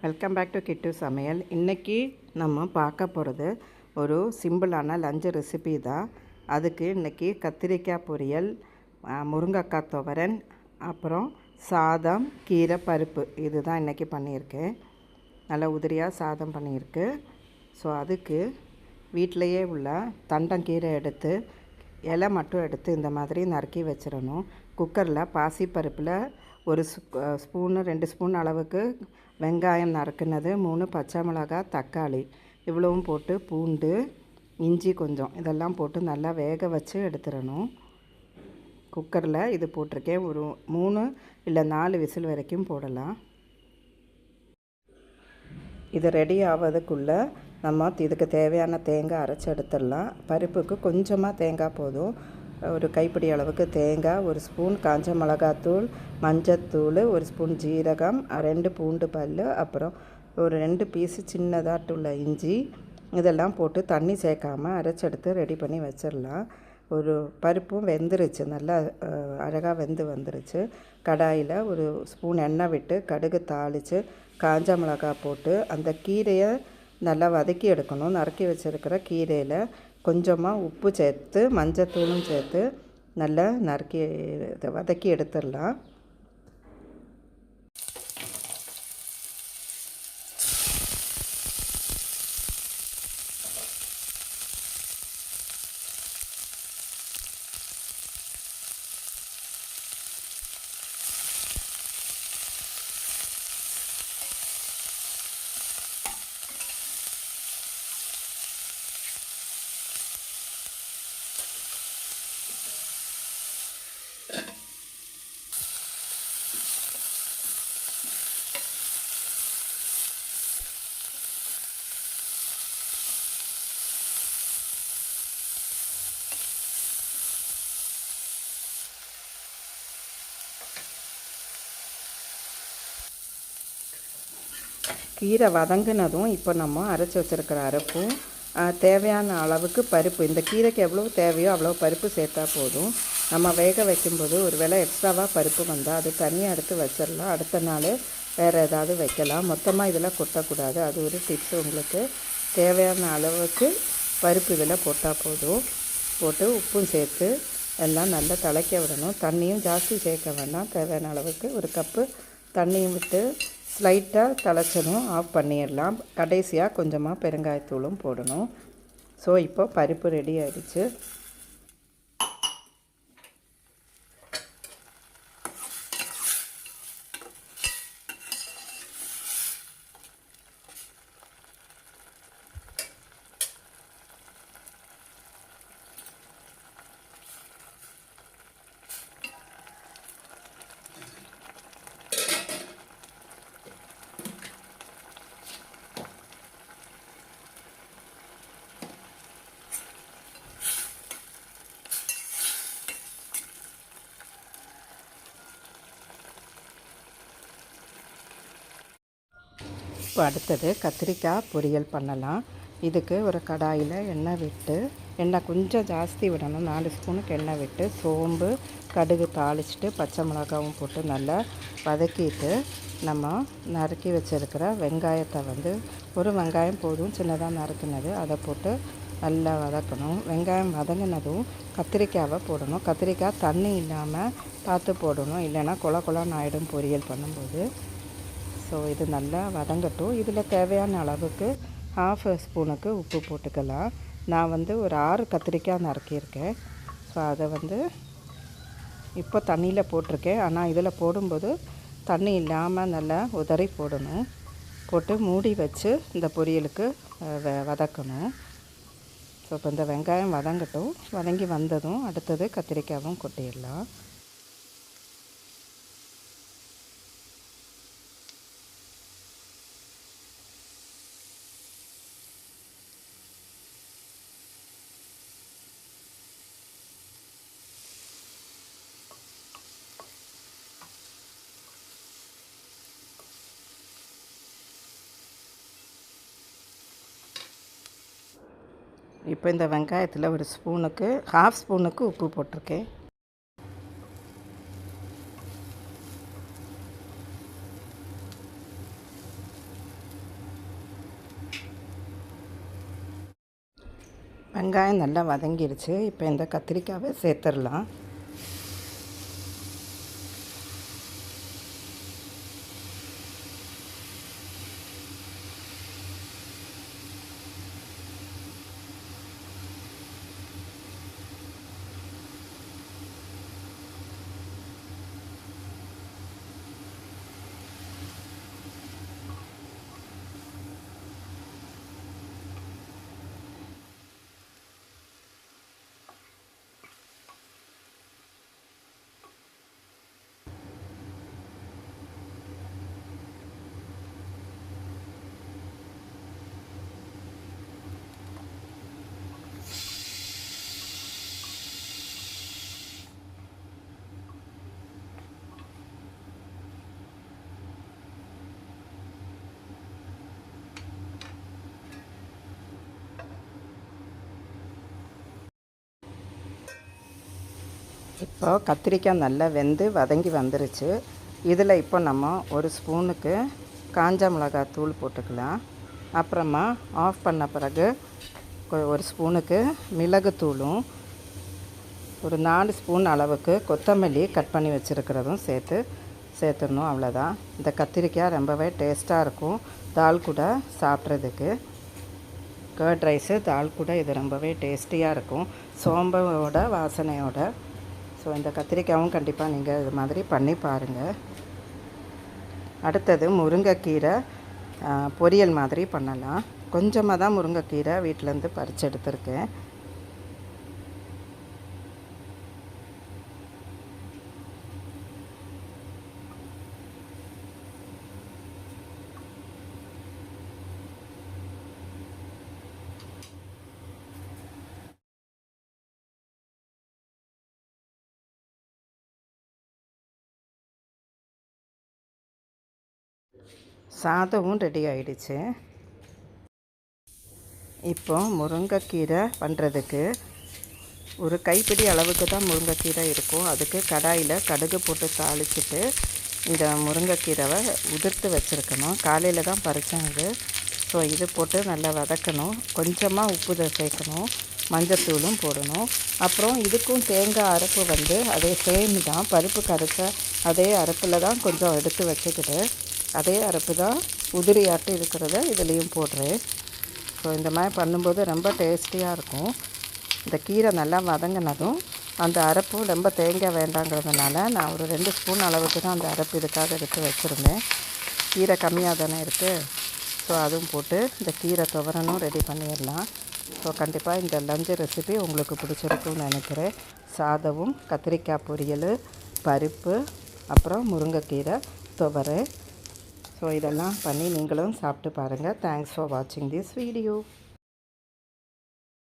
Welcome back to கிட்டு சமையல். இன்றைக்கி நம்ம பார்க்க போகிறது ஒரு சிம்பிளான லஞ்சு ரெசிபி தான். அதுக்கு இன்றைக்கி கத்திரிக்காய் பொரியல், முருங்கைக்காய் துவரன், அப்புறம் சாதம், கீரை, பருப்பு இது தான் இன்றைக்கி பண்ணியிருக்கேன். நல்லா உதிரியாக சாதம் பண்ணியிருக்கு. ஸோ அதுக்கு வீட்டிலையே உள்ள தண்டங்கீரை எடுத்து இலை மட்டும் எடுத்து இந்த மாதிரி நறுக்கி வச்சிடணும். குக்கரில் பாசிப்பருப்பில் ஒரு ஸ்பூனு 2 ஸ்பூன் அளவுக்கு வெங்காயம் நறுக்குனது, 3 பச்சை மிளகாய், தக்காளி இவ்வளவும் போட்டு, பூண்டு, இஞ்சி கொஞ்சம் இதெல்லாம் போட்டு நல்லா வேக வச்சு எடுத்துடணும். குக்கரில் இது போட்டிருக்கேன். ஒரு 3 இல்லை 4 விசில் வரைக்கும் போடலாம். இது ரெடி ஆகிறதுக்குள்ளே நம்ம இதுக்கு தேவையான தேங்காய் அரைச்சி எடுத்துடலாம். பருப்புக்கு கொஞ்சமாக தேங்காய் போதும். ஒரு கைப்பிடி அளவுக்கு தேங்காய், 1 ஸ்பூன் காஞ்ச மிளகாத்தூள், மஞ்சத்தூள், 1 ஸ்பூன் ஜீரகம், 2 பூண்டு பல், அப்புறம் ஒரு 2 பீஸு சின்னதாட்டுள்ள இஞ்சி இதெல்லாம் போட்டு தண்ணி சேர்க்காமல் அரைச்செடுத்து ரெடி பண்ணி வச்சிடலாம். ஒரு பருப்பும் வெந்துருச்சு, நல்லா அழகாக வந்துருச்சு. கடாயில் ஒரு ஸ்பூன் எண்ணெய் விட்டு கடுகு தாளித்து காஞ்ச மிளகாய் போட்டு அந்த கீரையை நல்லா வதக்கி எடுக்கணும். நறுக்கி வச்சுருக்கிற கீரையில் கொஞ்சமாக உப்பு சேர்த்து மஞ்சத்தூளும் சேர்த்து நல்லா வதக்கி எடுத்துடலாம். கீரை வதங்கினதும் இப்போ நம்ம அரைச்சி வச்சுருக்கிற அரைப்பும் தேவையான அளவுக்கு பருப்பு, இந்த கீரைக்கு எவ்வளோ தேவையோ அவ்வளோ பருப்பு சேர்த்தா போதும். நம்ம வேக வைக்கும்போது ஒரு வேளை எக்ஸ்ட்ராவாக பருப்பு வந்தால் அது தனியாக எடுத்து வச்சிடலாம். அடுத்த நாள் வேறு ஏதாவது வைக்கலாம். மொத்தமாக இதில் கொட்டக்கூடாது. அது ஒரு டிப்ஸ். உங்களுக்கு தேவையான அளவுக்கு பருப்பு இதில் போட்டால் போதும். போட்டு உப்பும் சேர்த்து எல்லாம் நல்லா திளைக்க விடணும். தண்ணியும் ஜாஸ்தி சேர்க்க வேண்டாம். தேவையான அளவுக்கு ஒரு கப்பு தண்ணியும் விட்டு ஸ்லைட்டாக திளைச்சதும் ஆஃப் பண்ணிடலாம். கடைசியாக கொஞ்சமாக பெருங்காயத்தூளும் போடணும். ஸோ இப்போ பருப்பு ரெடி ஆகிடுச்சு. இப்போ அடுத்தது கத்திரிக்காய் பொரியல் பண்ணலாம். இதுக்கு ஒரு கடாயில் எண்ணெய் விட்டு, எண்ணெய் கொஞ்சம் ஜாஸ்தி விடணும். 4 ஸ்பூனுக்கு எண்ணெய் விட்டு சோம்பு, கடுகு தாளிச்சிட்டு பச்சை மிளகாவும் போட்டு நல்லா வதக்கிட்டு நம்ம நறுக்கி வச்சுருக்கிற வெங்காயத்தை ஒரு வெங்காயம் போதும், சின்னதாக நறுக்கினது, அதை போட்டு நல்லா வதக்கணும். வெங்காயம் வதங்கினதும் கத்திரிக்காவை போடணும். கத்திரிக்காய் தண்ணி இல்லாமல் பார்த்து போடணும், இல்லைன்னா கொலன்னு ஆகிடும் பொரியல் பண்ணும்போது. ஸோ இது நல்லா வதங்கட்டும். இதில் தேவையான அளவுக்கு 1/2 ஸ்பூனுக்கு உப்பு போட்டுக்கலாம். நான் ஒரு 6 கத்திரிக்காய் நறுக்கியிருக்கேன். ஸோ அதை இப்போ தண்ணியில் போட்டிருக்கேன். ஆனால் இதில் போடும்போது தண்ணி இல்லாமல் நல்லா உதறி போடணும். போட்டு மூடி வச்சு இந்த பொரியலுக்கு வதக்கணும். ஸோ இப்போ இந்த வெங்காயம் வதங்கட்டும். வதங்கி வந்ததும் அடுத்தது கத்திரிக்காயும் கொட்டிடலாம். இப்போ இந்த வெங்காயத்தில் ஒரு ஸ்பூனுக்கு 1/2 ஸ்பூனுக்கு உப்பு போட்டிருக்கேன். வெங்காயம் நல்லா வதங்கிருச்சு. இப்போ இந்த கத்திரிக்காவை சேர்த்துடலாம். இப்போ கத்திரிக்காய் நல்லா வெந்து வதங்கி வந்துருச்சு. இதில் இப்போ நம்ம ஒரு ஸ்பூனுக்கு காஞ்ச மிளகாய் தூள் போட்டுக்கலாம். அப்புறமா ஆஃப் பண்ண பிறகு ஒரு ஸ்பூனுக்கு மிளகுத்தூளும் ஒரு 4 ஸ்பூன் அளவுக்கு கொத்தமல்லி கட் பண்ணி வச்சுருக்கிறதும் சேர்த்துடணும். அவ்வளோதான். இந்த கத்திரிக்காய் ரொம்பவே டேஸ்ட்டாக இருக்கும் தால் கூட சாப்பிட்றதுக்கு. கர்ட் ரைஸு தால் கூட இது ரொம்பவே டேஸ்டியாக இருக்கும், சோம்போட வாசனையோட. ஸோ இந்த கத்திரிக்காயும் கண்டிப்பாக நீங்கள் இது மாதிரி பண்ணி பாருங்கள். அடுத்தது முருங்கைக்கீரை பொரியல் மாதிரி பண்ணலாம். கொஞ்சமாக தான் முருங்கைக்கீரை வீட்டிலேருந்து பறித்து எடுத்திருக்கேன். சாதமும் ரெடி ஆகிடுச்சு. இப்போ முருங்கைக்கீரை பண்ணுறதுக்கு ஒரு கைப்பிடி அளவுக்கு தான் முருங்கைக்கீரை இருக்கும். அதுக்கு கடாயில் கடுகு போட்டு தாளிச்சிட்டு இந்த முருங்கைக்கீரைவை உதிர்த்து வச்சுருக்கணும். காலையில் தான் பறித்தாங்க. ஸோ இது போட்டு நல்லா வதக்கணும். கொஞ்சமாக உப்பு சேர்க்கணும், மஞ்சத்தூளும் போடணும். அப்புறம் இதுக்கும் தேங்காய் அரைப்பு அதே சேம் தான், பருப்பு கரைச்ச அதே அரைப்பில் தான் கொஞ்சம் எடுத்து வச்சுக்கிட்டு அதே அரைப்பு தான் உதிரியாட்டு இருக்கிறத இதுலேயும் போடுறேன். ஸோ இந்த மாதிரி பண்ணும்போது ரொம்ப டேஸ்டியாக இருக்கும். இந்த கீரை நல்லா வதங்கினதும் அந்த அரைப்பும் ரொம்ப தேங்காய் வேண்டாங்கிறதுனால நான் ஒரு 2 ஸ்பூன் அளவுக்கு தான் அந்த அரைப்பு இதுக்காக எடுத்து வச்சுருந்தேன். கீரை கம்மியாக தானே இருக்குது. ஸோ அதுவும் போட்டு இந்த கீரை துவரணும் ரெடி பண்ணிடலாம். ஸோ கண்டிப்பாக இந்த லஞ்சு ரெசிபி உங்களுக்கு பிடிச்சிருக்குன்னு நினைக்கிறேன். சாதமும் கத்திரிக்காய் பொரியல், பருப்பு, அப்புறம் முருங்கைக்கீரை துவரை. ஸோ இதெல்லாம் பண்ணி நீங்களும் சாப்பிட்டு பாருங்கள். தேங்க்ஸ் ஃபார் வாட்சிங் திஸ் வீடியோ.